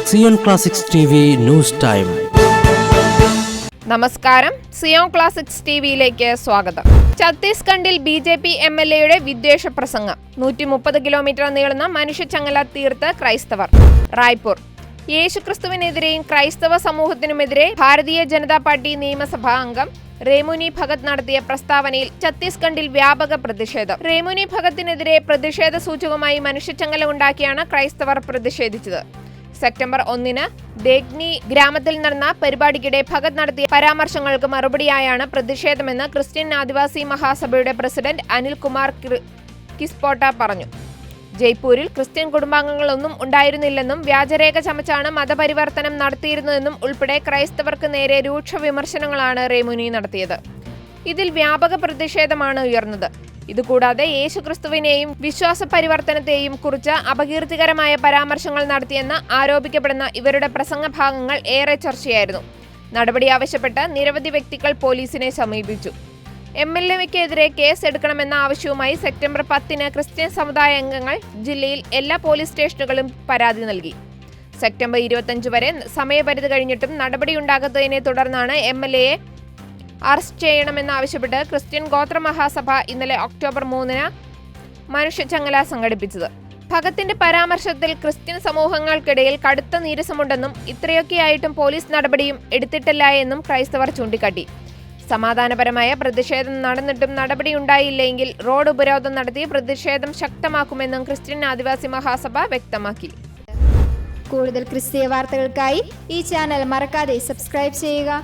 Zion classics TV news time. നമസ്കാരം, Zion classics ടിവിയിലേക്ക് സ്വാഗതം. ഛത്തീസ്ഗഡിൽ BJP MLAയുടെ വിദ്വേഷ പ്രസംഗം. 130 കിലോമീറ്റർ നീളുന്ന മനുഷ്യച്ചങ്ങല തീർത്ത് ക്രൈസ്തവർ. റായ്പൂർ. യേശുക്രിസ്തുവിനെതിരെയും ക്രൈസ്തവ സമൂഹത്തിനുമെതിരെ ഭാരതീയ ജനതാ പാർട്ടി നിയമസഭാ അംഗം റേമുനി ഭഗത് നടത്തിയ പ്രസ്താവനയിൽ ഛത്തീസ്ഗഡിൽ വ്യാപക പ്രതിഷേധം. റേമുനി ഭഗത്തിനെതിരെ പ്രതിഷേധ സൂചകമായി മനുഷ്യച്ചങ്ങല ഉണ്ടാക്കിയാണ് ക്രൈസ്തവർ പ്രതിഷേധിച്ചത്. സെപ്റ്റംബർ 1 ദേഗ്നി ഗ്രാമത്തിൽ നടന്ന പരിപാടിക്കിടെ ഭഗത് നടത്തിയ പരാമർശങ്ങൾക്ക് മറുപടിയായാണ് പ്രതിഷേധമെന്ന് ക്രിസ്ത്യൻ ആദിവാസി മഹാസഭയുടെ പ്രസിഡന്റ് അനിൽ കുമാർ കിസ്പോട്ട പറഞ്ഞു. ജയ്പൂരിൽ ക്രിസ്ത്യൻ കുടുംബാംഗങ്ങളൊന്നും ഉണ്ടായിരുന്നില്ലെന്നും വ്യാജരേഖ ചമച്ചാണ് മതപരിവർത്തനം നടത്തിയിരുന്നതെന്നും ഉൾപ്പെടെ ക്രൈസ്തവർക്ക് നേരെ രൂക്ഷ വിമർശനങ്ങളാണ് റേമുനി നടത്തിയത്. ഇതിൽ വ്യാപക പ്രതിഷേധമാണ് ഉയർന്നത്. ഇതുകൂടാതെ യേശുക്രിസ്തുവിനെയും വിശ്വാസ പരിവർത്തനത്തെയും കുറിച്ച് അപകീർത്തികരമായ പരാമർശങ്ങൾ നടത്തിയെന്ന് ആരോപിക്കപ്പെടുന്ന ഇവരുടെ പ്രസംഗഭാഗങ്ങൾ ഏറെ ചർച്ചയായിരുന്നു. നടപടി ആവശ്യപ്പെട്ട് നിരവധി വ്യക്തികൾ പോലീസിനെ സമീപിച്ചു. MLAക്കെതിരെ കേസ് എടുക്കണമെന്ന ആവശ്യവുമായി സെപ്റ്റംബർ 10 ക്രിസ്ത്യൻ സമുദായ അംഗങ്ങൾ ജില്ലയിൽ എല്ലാ പോലീസ് സ്റ്റേഷനുകളും പരാതി നൽകി. സെപ്റ്റംബർ 25 വരെ സമയപരിധി കഴിഞ്ഞിട്ടും നടപടിയുണ്ടാകാത്തതിനെ തുടർന്നാണ് MLAയെ അറസ്റ്റ് ചെയ്യണമെന്നാവശ്യപ്പെട്ട് ക്രിസ്ത്യൻ ഗോത്ര മഹാസഭ ഇന്നലെ ഒക്ടോബർ 3 മനുഷ്യച്ചങ്ങല സംഘടിപ്പിച്ചത്. ഭഗത്തിന്റെ പരാമർശത്തിൽ ക്രിസ്ത്യൻ സമൂഹങ്ങൾക്കിടയിൽ കടുത്ത നീരസമുണ്ടെന്നും ഇത്രയൊക്കെയായിട്ടും പോലീസ് നടപടിയും എടുത്തിട്ടില്ല എന്നും ക്രൈസ്തവർ ചൂണ്ടിക്കാട്ടി. സമാധാനപരമായ പ്രതിഷേധം നടന്നിട്ടും നടപടിയുണ്ടായില്ലെങ്കിൽ റോഡ് ഉപരോധം നടത്തി പ്രതിഷേധം ശക്തമാക്കുമെന്നും ക്രിസ്ത്യൻ ആദിവാസി മഹാസഭ വ്യക്തമാക്കി. കൂടുതൽ ക്രിസ്തീയ വാർത്തകൾക്കായി ഈ ചാനൽ മറക്കാതെ സബ്സ്ക്രൈബ് ചെയ്യുക.